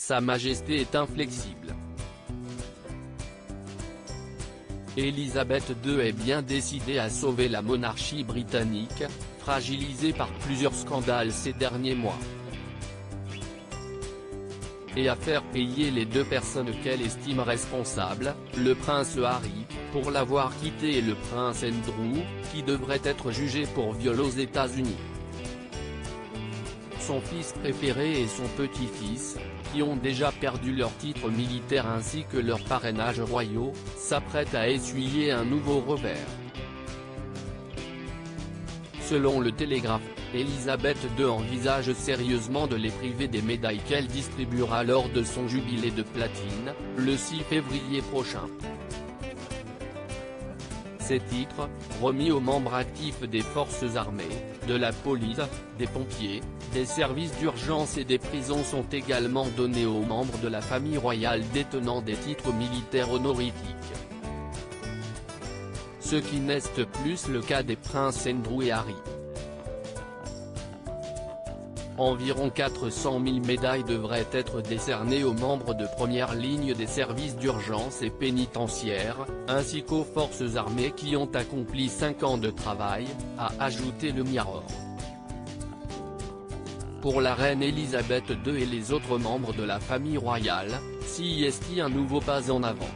Sa Majesté est inflexible. Élisabeth II est bien décidée à sauver la monarchie britannique, fragilisée par plusieurs scandales ces derniers mois, et à faire payer les 2 personnes qu'elle estime responsables, le prince Harry, pour l'avoir quitté et le prince Andrew, qui devrait être jugé pour viol aux États-Unis. Son fils préféré et son petit-fils, qui ont déjà perdu leur titre militaire ainsi que leur parrainage royaux, s'apprêtent à essuyer un nouveau revers. Selon le Télégraphe, Élisabeth II envisage sérieusement de les priver des médailles qu'elle distribuera lors de son jubilé de platine, le 6 février prochain. Ces titres, remis aux membres actifs des forces armées, de la police, des pompiers, des services d'urgence et des prisons sont également donnés aux membres de la famille royale détenant des titres militaires honorifiques. Ce qui n'est plus le cas des princes Andrew et Harry. Environ 400 000 médailles devraient être décernées aux membres de première ligne des services d'urgence et pénitentiaires, ainsi qu'aux forces armées qui ont accompli 5 ans de travail, a ajouté le Mirror. Pour la reine Élisabeth II et les autres membres de la famille royale, c'est un nouveau pas en avant.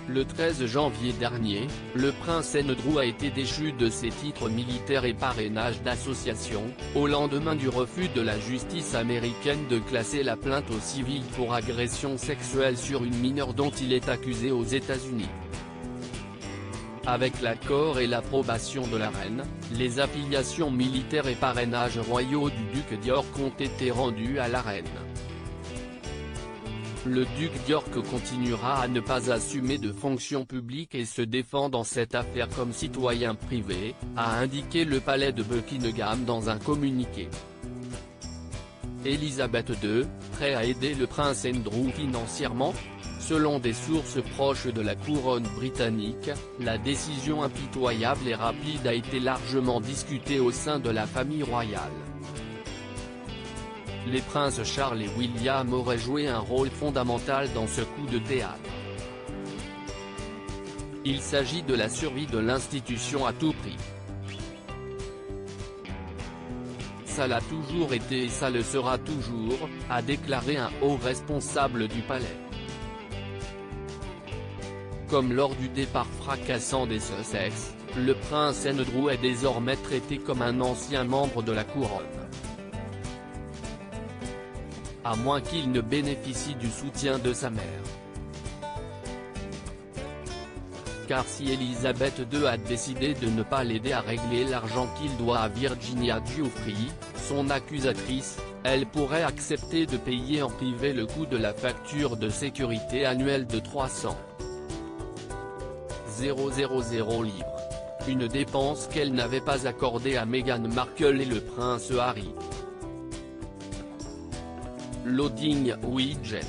Le 13 janvier dernier, le prince Andrew a été déchu de ses titres militaires et parrainage d'association, au lendemain du refus de la justice américaine de classer la plainte au civil pour agression sexuelle sur une mineure dont il est accusé aux États-Unis. Avec l'accord et l'approbation de la reine, les affiliations militaires et parrainages royaux du duc d'York ont été rendus à la reine. Le duc d'York continuera à ne pas assumer de fonctions publiques et se défend dans cette affaire comme citoyen privé, a indiqué le palais de Buckingham dans un communiqué. Élisabeth II, prêt à aider le prince Andrew financièrement? Selon des sources proches de la couronne britannique, la décision impitoyable et rapide a été largement discutée au sein de la famille royale. Les princes Charles et William auraient joué un rôle fondamental dans ce coup de théâtre. Il s'agit de la survie de l'institution à tout prix. Ça l'a toujours été et ça le sera toujours, a déclaré un haut responsable du palais. Comme lors du départ fracassant des Sussex, le prince Andrew est désormais traité comme un ancien membre de la couronne. À moins qu'il ne bénéficie du soutien de sa mère. Car si Élisabeth II a décidé de ne pas l'aider à régler l'argent qu'il doit à Virginia Giuffre, son accusatrice, elle pourrait accepter de payer en privé le coût de la facture de sécurité annuelle de 300 000 livres. Une dépense qu'elle n'avait pas accordée à Meghan Markle et le prince Harry. Loading Widget.